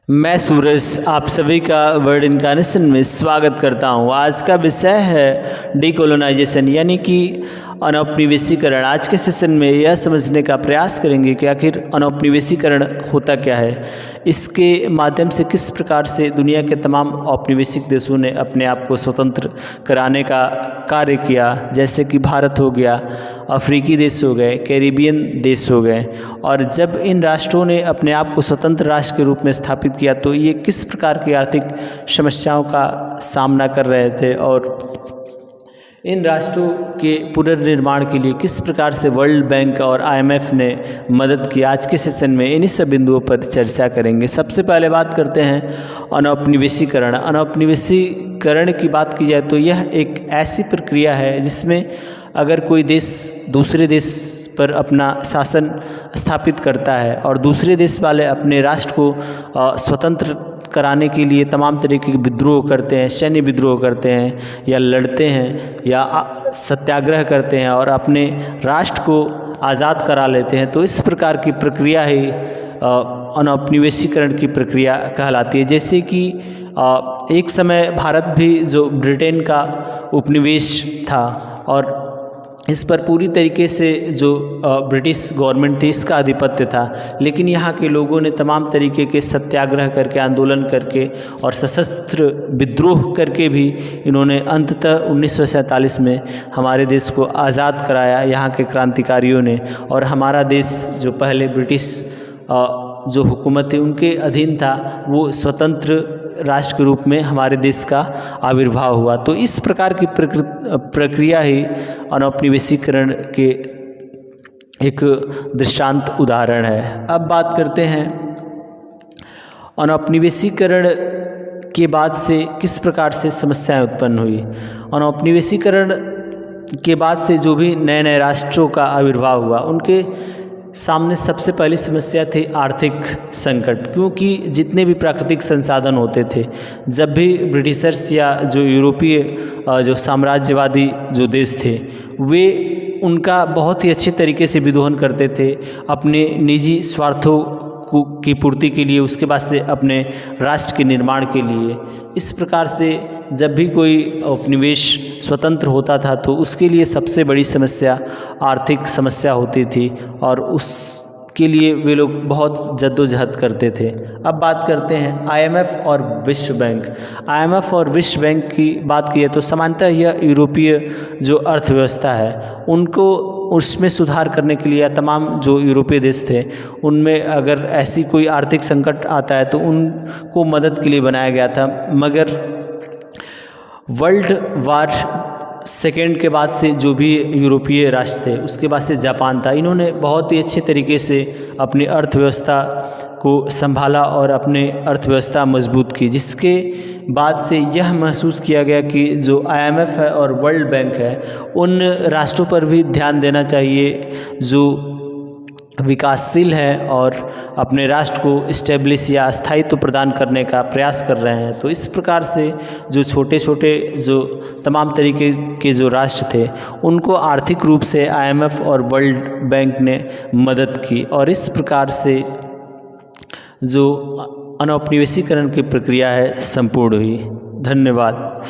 मैं सूरज आप सभी का वर्ड इनकार्नेशन में स्वागत करता हूं। आज का विषय है डीकोलोनाइजेशन यानी कि अनौपनिवेशीकरण। आज के सेशन में यह समझने का प्रयास करेंगे कि आखिर अनौपनिवेशीकरण होता क्या है, इसके माध्यम से किस प्रकार से दुनिया के तमाम औपनिवेशिक देशों ने अपने आप को स्वतंत्र कराने का कार्य किया, जैसे कि भारत हो गया, अफ्रीकी देश हो गए, कैरिबियन देश हो गए। और जब इन राष्ट्रों ने अपने आप को स्वतंत्र राष्ट्र के रूप में स्थापित किया तो ये किस प्रकार की आर्थिक समस्याओं का सामना कर रहे थे और इन राष्ट्रों के पुनर्निर्माण के लिए किस प्रकार से वर्ल्ड बैंक और आईएमएफ ने मदद की। आज के सेशन में इन्हीं सब बिंदुओं पर चर्चा करेंगे। सबसे पहले बात करते हैं अनौपनिवेशीकरण। अनौपनिवेशीकरण की बात की जाए तो यह एक ऐसी प्रक्रिया है जिसमें अगर कोई देश दूसरे देश पर अपना शासन स्थापित करता है और दूसरे देश वाले अपने राष्ट्र को स्वतंत्र कराने के लिए तमाम तरीके के विद्रोह करते हैं, सैन्य विद्रोह करते हैं या लड़ते हैं या सत्याग्रह करते हैं और अपने राष्ट्र को आज़ाद करा लेते हैं, तो इस प्रकार की प्रक्रिया ही अनौपनिवेशीकरण की प्रक्रिया कहलाती है। जैसे कि एक समय भारत भी जो ब्रिटेन का उपनिवेश था और इस पर पूरी तरीके से जो ब्रिटिश गवर्नमेंट थी इसका आधिपत्य था, लेकिन यहाँ के लोगों ने तमाम तरीके के सत्याग्रह करके, आंदोलन करके और सशस्त्र विद्रोह करके भी इन्होंने अंततः 1947 में हमारे देश को आज़ाद कराया, यहाँ के क्रांतिकारियों ने। और हमारा देश जो पहले ब्रिटिश जो हुकूमत थी उनके अधीन था, वो स्वतंत्र राष्ट्र के रूप में हमारे देश का आविर्भाव हुआ। तो इस प्रकार की प्रक्रिया ही अनौपनिवेशीकरण के एक दृष्टांत उदाहरण है। अब बात करते हैं अनौपनिवेशीकरण के बाद से किस प्रकार से समस्याएं उत्पन्न हुई। अनौपनिवेशीकरण के बाद से जो भी नए नए राष्ट्रों का आविर्भाव हुआ उनके सामने सबसे पहली समस्या थी आर्थिक संकट, क्योंकि जितने भी प्राकृतिक संसाधन होते थे, जब भी ब्रिटिशर्स या जो यूरोपीय जो साम्राज्यवादी जो देश थे, वे उनका बहुत ही अच्छे तरीके से विदोहन करते थे अपने निजी स्वार्थों की पूर्ति के लिए, उसके बाद से अपने राष्ट्र के निर्माण के लिए। इस प्रकार से जब भी कोई उपनिवेश स्वतंत्र होता था तो उसके लिए सबसे बड़ी समस्या आर्थिक समस्या होती थी और उसके लिए वे लोग बहुत जद्दोजहद करते थे। अब बात करते हैं आईएमएफ और विश्व बैंक। आईएमएफ और विश्व बैंक की बात की है तो सामान्यतः यह यूरोपीय जो अर्थव्यवस्था है उनको उसमें सुधार करने के लिए, या तमाम जो यूरोपीय देश थे उनमें अगर ऐसी कोई आर्थिक संकट आता है तो उनको मदद के लिए बनाया गया था। मगर वर्ल्ड वार सेकेंड के बाद से जो भी यूरोपीय राष्ट्र थे, उसके बाद से जापान था, इन्होंने बहुत ही अच्छे तरीके से अपनी अर्थव्यवस्था को संभाला और अपने अर्थव्यवस्था मजबूत की, जिसके बाद से यह महसूस किया गया कि जो आईएमएफ है और वर्ल्ड बैंक है उन राष्ट्रों पर भी ध्यान देना चाहिए जो विकासशील है और अपने राष्ट्र को स्टेब्लिश या स्थायित्व प्रदान करने का प्रयास कर रहे हैं। तो इस प्रकार से जो छोटे छोटे जो तमाम तरीके के जो राष्ट्र थे उनको आर्थिक रूप से आईएमएफ और वर्ल्ड बैंक ने मदद की और इस प्रकार से जो अनौपनिवेशीकरण की प्रक्रिया है संपूर्ण हुई। धन्यवाद।